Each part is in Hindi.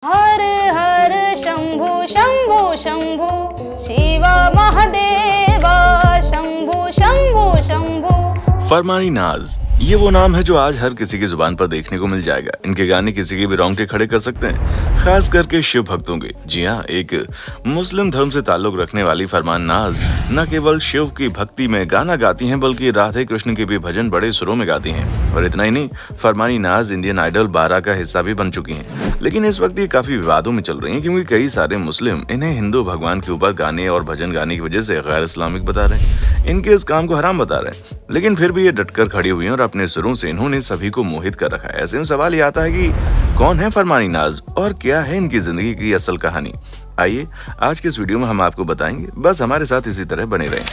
हर हर शंभु शंभु शंभु शिव महादेवा शंभु शंभु शंभु। फरमानी नाज ये वो नाम है जो आज हर किसी की जुबान पर देखने को मिल जाएगा। इनके गाने किसी के भी रोंगटे खड़े कर सकते हैं, खास करके शिव भक्तों के। जी हाँ, एक मुस्लिम धर्म से ताल्लुक रखने वाली फरमान नाज न केवल शिव की भक्ति में गाना गाती हैं बल्कि राधे कृष्ण के भी भजन बड़े सुरों में गाती हैं। और इतना ही नहीं, फरमानी नाज इंडियन आइडल 12 का हिस्सा भी बन चुकी हैं। लेकिन इस वक्त ये काफी विवादों में चल रही हैं क्योंकि कई सारे मुस्लिम इन्हें हिंदू भगवान के ऊपर गाने और भजन गाने की वजह से गैर इस्लामिक बता रहे हैं, इनके इस काम को हराम बता रहे हैं। लेकिन फिर भी ये डटकर खड़ी हुई हैं और अपने सुरों से इन्होंने सभी को मोहित कर रखा है। ऐसे में सवाल ये आता है कि कौन है फरमानी नाज और क्या है इनकी जिंदगी की असल कहानी। आइए आज के इस वीडियो में हम आपको बताएंगे, बस हमारे साथ इसी तरह बने रहें।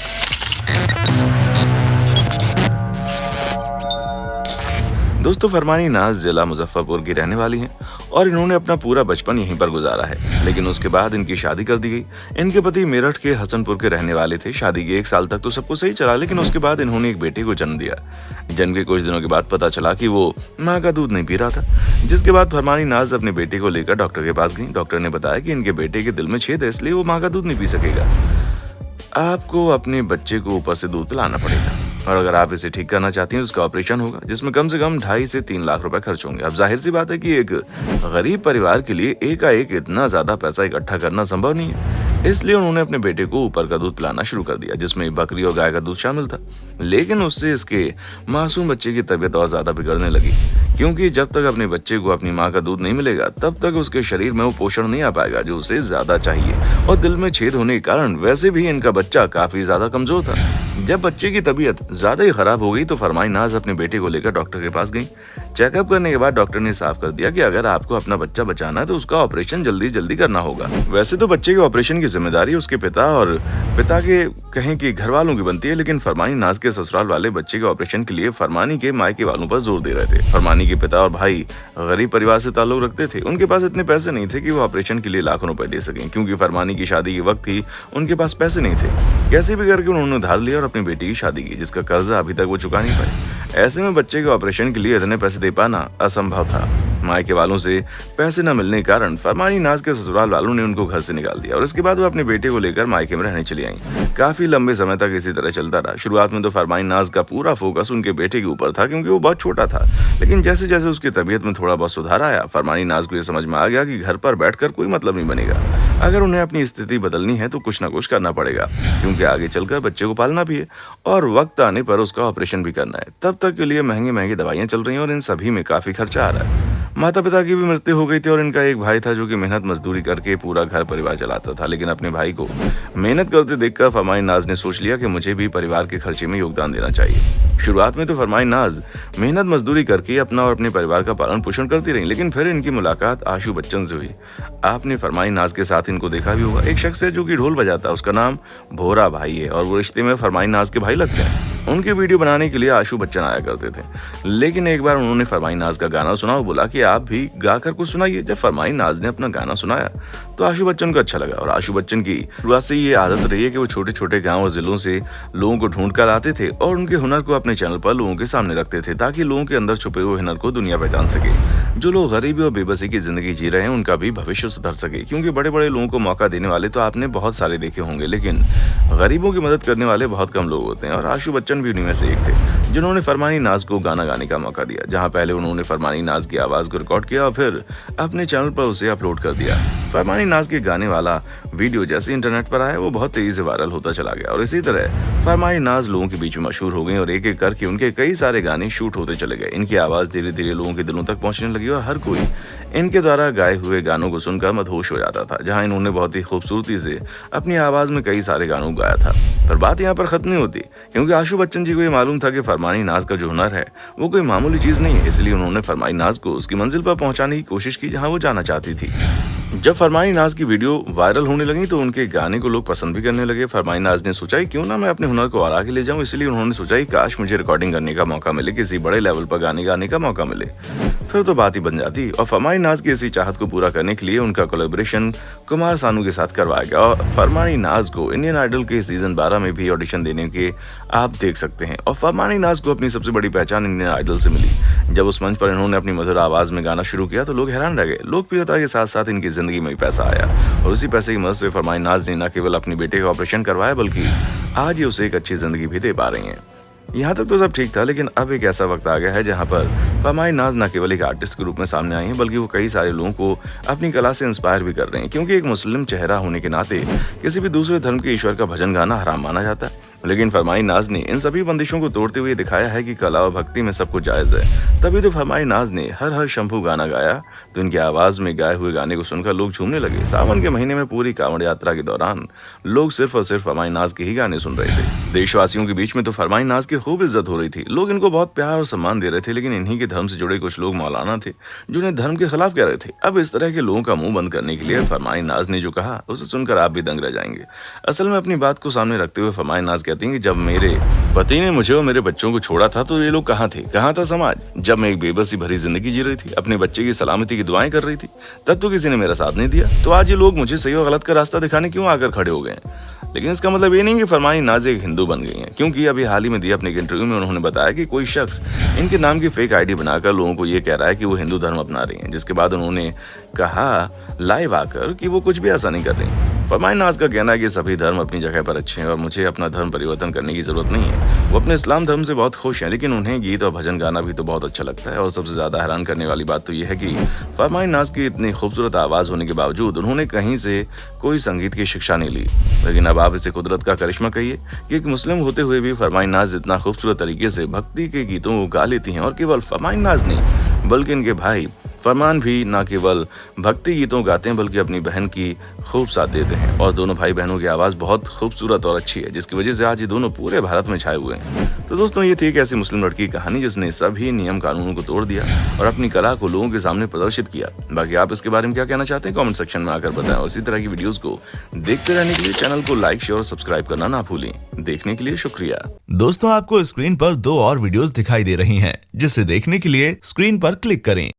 दोस्तों, फरमानी नाज जिला मुजफ्फरपुर की रहने वाली हैं और इन्होंने अपना पूरा बचपन यहीं पर गुजारा है। लेकिन उसके बाद इनकी शादी कर दी गई। इनके पति मेरठ के हसनपुर के रहने वाले थे। शादी के 1 साल तक तो सब कुछ सही चला, लेकिन उसके बाद इन्होंने एक बेटे को जन्म दिया। जन्म के कुछ दिनों के बाद पता चला कि वो माँ का दूध नहीं पी रहा था, जिसके बाद फरमानी नाज अपने बेटे को लेकर डॉक्टर के पास गई। डॉक्टर ने बताया कि इनके बेटे के दिल में छेद है, इसलिए वो माँ का दूध नहीं पी सकेगा। आपको अपने बच्चे को ऊपर से दूध पिलाना पड़ेगा और अगर आप इसे ठीक करना चाहती हैं तो उसका ऑपरेशन होगा, जिसमें कम से कम 2.5 से 3 लाख रुपए खर्च होंगे। अब जाहिर सी बात है कि एक गरीब परिवार के लिए एकाएक इतना ज्यादा पैसा इकट्ठा करना संभव नहीं है। इसलिए उन्होंने अपने बेटे को ऊपर का दूध पिलाना शुरू कर दिया, जिसमें बकरी और गाय का दूध शामिल था। लेकिन उससे इसके मासूम बच्चे की तबीयत और ज्यादा बिगड़ने लगी, क्योंकि जब तक अपने बच्चे को अपनी माँ का दूध नहीं मिलेगा तब तक उसके शरीर में वो पोषण नहीं आ पाएगा जो उसे ज्यादा चाहिए। और दिल में छेद होने के कारण वैसे भी इनका बच्चा काफी ज्यादा कमजोर था। जब बच्चे की तबीयत ज्यादा ही खराब हो गई तो फरमानी नाज अपने बेटे को लेकर डॉक्टर के पास गई। चेकअप करने के बाद डॉक्टर ने साफ कर दिया कि अगर आपको अपना बच्चा बचाना है तो उसका ऑपरेशन जल्दी जल्दी करना होगा। वैसे तो बच्चे के ऑपरेशन की जिम्मेदारी उसके पिता और पिता के कहें कि घर वालों की बनती है, लेकिन फरमानी नाज के ससुराल वाले बच्चे के ऑपरेशन के लिए फरमानी के मायके वालों पर जोर दे रहे थे। फरमानी के पिता और भाई गरीब परिवार से ताल्लुक रखते थे। उनके पास इतने पैसे नहीं थे कि वो ऑपरेशन के लिए लाखों रुपए दे सकें, क्योंकि फरमानी की शादी के वक्त ही उनके पास पैसे नहीं थे। कैसे भी करके उन्होंने उधार लिया और अपनी बेटी की शादी की, जिसका कर्जा अभी तक वो चुका नहीं पाए। ऐसे में बच्चे के ऑपरेशन के लिए इतने पैसे दे पाना असंभव था। मायके वालों से पैसे न मिलने के कारण फरमानी नाज के ससुराल वालों ने उनको घर से निकाल दिया और इसके बाद वो अपने बेटे को लेकर मायके में रहने चली आई। काफी लंबे समय तक इसी तरह चलता रहा। शुरुआत में तो फरमानी नाज का पूरा फोकस उनके बेटे के ऊपर था, क्योंकि वो बहुत छोटा था। लेकिन जैसे जैसे उसकी तबीयत में थोड़ा बहुत सुधार आया, फरमानी नाज को ये समझ में आ गया कि घर पर बैठकर कोई मतलब नहीं बनेगा। अगर उन्हें अपनी स्थिति बदलनी है तो कुछ ना कुछ करना पड़ेगा, क्योंकि आगे चलकर बच्चे को पालना भी है और वक्त आने पर उसका ऑपरेशन भी करना है। तब तक के लिए महंगी महंगी दवाइयां चल रही हैं और इन सभी में काफी खर्चा आ रहा है। माता पिता की भी मृत्यु हो गई थी और इनका एक भाई था जो कि मेहनत मजदूरी करके पूरा घर परिवार चलाता था। लेकिन अपने भाई को मेहनत करते देखकर फरमानी नाज ने सोच लिया कि मुझे भी परिवार के खर्चे में योगदान देना चाहिए। शुरुआत में तो फरमानी नाज मेहनत मजदूरी करके अपना और अपने परिवार का पालन पोषण करती रही, लेकिन फिर इनकी मुलाकात आशु बच्चन से हुई। आपने फरमानी नाज के साथ इनको देखा भी होगा। एक शख्स है जो कि ढोल बजाता है, उसका नाम भोरा भाई है और वो रिश्ते में फरमानी नाज के भाई लगते हैं। उनके वीडियो बनाने के लिए आशु बच्चन आया करते थे। लेकिन एक बार उन्होंने फरमानी नाज का गाना सुना और बोला कि आप भी गाकर कुछ सुनाइए। जब फरमानी नाज ने अपना गाना सुनाया तो आशु बच्चन को अच्छा लगा और आशु बच्चन की शुरुआत से ये आदत रही है कि वो छोटे छोटे गाँव और जिलों से लोगों को ढूंढ कर आते थे और उनके हुनर को अपने चैनल पर लोगों के सामने रखते थे, ताकि लोगों के अंदर छुपे हुए हुनर को दुनिया पहचान सके। जो लोग गरीबी और बेबसी की जिंदगी जी रहे हैं उनका भी भविष्य सुधर सके, क्योंकि बड़े बड़े लोगों को मौका देने वाले तो आपने बहुत सारे देखे होंगे, लेकिन गरीबों की मदद करने वाले बहुत कम लोग होते हैं और आशु बच्चन भी उन्हीं में से एक थे जिन्होंने फरमानी नाज को गाना गाने का मौका दिया। जहां पहले उन्होंने फरमानी नाज की आवाज को रिकॉर्ड किया और फिर अपने चैनल पर उसे अपलोड कर दिया। फरमानी नाज के गाने वाला वीडियो जैसे इंटरनेट पर आया वो बहुत तेजी से वायरल होता चला गया और इसी तरह फरमानी नाज लोगों के बीच में मशहूर हो गई और एक एक करके उनके कई सारे गाने शूट होते चले गए। इनकी आवाज धीरे धीरे लोगों के दिलों तक पहुंचने लगी और हर कोई इनके द्वारा गाए हुए गानों को सुनकर मदहोश हो जाता था। जहां इन्होंने बहुत ही खूबसूरती से अपनी आवाज में कई सारे गानों को गाया था। पर बात यहाँ पर खत्म नहीं होती, क्योंकि आशु बच्चन जी को ये मालूम था कि फरमानी नाज का जो हुनर है वो कोई मामूली चीज नहीं है। इसलिए उन्होंने फरमानी नाज को उसकी मंजिल पर पहुंचाने की कोशिश की जहां वो जाना चाहती थी। जब फरमानी नाज की वीडियो वायरल होने लगी तो उनके गाने को लोग पसंद भी करने लगे। फरमानी नाज ने सोचा क्यों ना मैं अपने हुनर को और आगे ले जाऊं, इसलिए उन्होंने सोचा काश मुझे रिकॉर्डिंग करने का मौका मिले, किसी बड़े लेवल पर गाने गाने का मौका मिले, फिर तो बात ही बन जाती। और फरमानी नाज की इसी चाहत को पूरा करने के लिए उनका कोलैबोरेशन कुमार सानू के साथ करवाया गया और फरमानी नाज को इंडियन आइडल के सीजन 12 में भी ऑडिशन देने के आप देख सकते हैं। और फरमानी नाज को अपनी सबसे बड़ी पहचान इंडियन आइडल से मिली। जब उस मंच पर इन्होंने अपनी मधुर आवाज में गाना शुरू किया तो लोग हैरान रह गए। लोकप्रियता के साथ साथ इनकी जिंदगी में भी पैसा आया और उसी पैसे की मदद से फरमानी नाज ने न केवल अपने बेटे का ऑपरेशन करवाया बल्कि आज ये उसे एक अच्छी जिंदगी भी दे पा रही हैं। यहाँ तक तो सब ठीक था, लेकिन अब एक ऐसा वक्त आ गया है जहाँ पर फरमानी नाज न केवल एक आर्टिस्ट के रूप में सामने आई हैं बल्कि वो कई सारे लोगों को अपनी कला से इंस्पायर भी कर रहे हैं। क्योंकि एक मुस्लिम चेहरा होने के नाते किसी भी दूसरे धर्म के ईश्वर का भजन गाना हराम माना जाता है, लेकिन फरमानी नाज ने इन सभी बंदिशों को तोड़ते हुए दिखाया है कि कला और भक्ति में सब कुछ जायज है। तभी तो फरमानी नाज ने हर हर शंभू गाना गाया तो इनकी आवाज में गाए हुए गाने को सुनकर लोग झूमने लगे। सावन के महीने में पूरी कांवड़ यात्रा के दौरान लोग सिर्फ और सिर्फ फरमानी नाज के ही गाने सुन रहे थे। देशवासियों के बीच में तो फरमानी नाज की खूब इज्जत हो रही थी। लोग इनको बहुत प्यार और सम्मान दे रहे थे, लेकिन इन्हीं के धर्म से जुड़े कुछ लोग मौलाना थे जो इन्हें धर्म के खिलाफ कह रहे थे। अब इस तरह के लोगों का मुंह बंद करने के लिए फरमानी नाज ने जो कहा उसे सुनकर आप भी दंग रह जाएंगे। असल में अपनी बात को सामने रखते हुए फरमानी नाज कहती हैं कि जब मेरे पति ने मुझे और मेरे बच्चों को छोड़ा था तो ये लोग कहाँ थे, कहाँ था समाज। जब मैं एक बेबसी भरी जिंदगी जी रही थी, अपने बच्चे की सलामती की दुआएं कर रही थी, तब तो किसी ने मेरा साथ नहीं दिया। तो आज ये लोग मुझे सही और गलत का रास्ता दिखाने क्यों आकर खड़े हो गए हैं। लेकिन इसका मतलब ये नहीं कि फरमानी नाज एक हिंदू बन गई हैं, क्योंकि अभी हाल ही में दिए अपने एक इंटरव्यू में उन्होंने बताया कि कोई शख्स इनके नाम की फेक आईडी बनाकर लोगों को ये कह रहा है कि वो हिंदू धर्म अपना रही हैं, जिसके बाद उन्होंने कहा लाइव आकर कि वो कुछ भी ऐसा नहीं कर रही। फरमानी नाज का कहना है कि सभी धर्म अपनी जगह पर अच्छे हैं और मुझे अपना धर्म परिवर्तन करने की जरूरत नहीं है। वो अपने इस्लाम धर्म से बहुत खुश हैं, लेकिन उन्हें गीत और भजन गाना भी तो बहुत अच्छा लगता है। और सबसे ज्यादा हैरान करने वाली बात तो यह है कि फरमानी नाज की इतनी खूबसूरत आवाज होने के बावजूद उन्होंने कहीं से कोई संगीत की शिक्षा नहीं ली। लेकिन अब आप इसे कुदरत का करिश्मा कहिए कि एक मुस्लिम होते हुए भी फरमानी नाज इतना खूबसूरत तरीके से भक्ति के गीतों को गा लेती हैं। और केवल फरमानी नाज नहीं बल्कि इनके भाई फरमान भी न केवल भक्ति गीतों गाते हैं बल्कि अपनी बहन की खूब साथ देते हैं। और दोनों भाई बहनों की आवाज़ बहुत खूबसूरत और अच्छी है, जिसकी वजह से आज ये दोनों पूरे भारत में छाए हुए हैं। तो दोस्तों, ये थी एक ऐसी मुस्लिम लड़की की कहानी जिसने सभी नियम कानूनों को तोड़ दिया और अपनी कला को लोगों के सामने प्रदर्शित किया। बाकी आप इसके बारे में क्या कहना चाहते हैं कमेंट सेक्शन में आकर बताएं। और इसी तरह की वीडियोस को देखते रहने के लिए चैनल को लाइक शेयर और सब्सक्राइब करना ना भूलें। देखने के लिए शुक्रिया। दोस्तों, आपको स्क्रीन पर 2 और वीडियोस दिखाई दे रही हैं, जिसे देखने के लिए स्क्रीन पर क्लिक करें।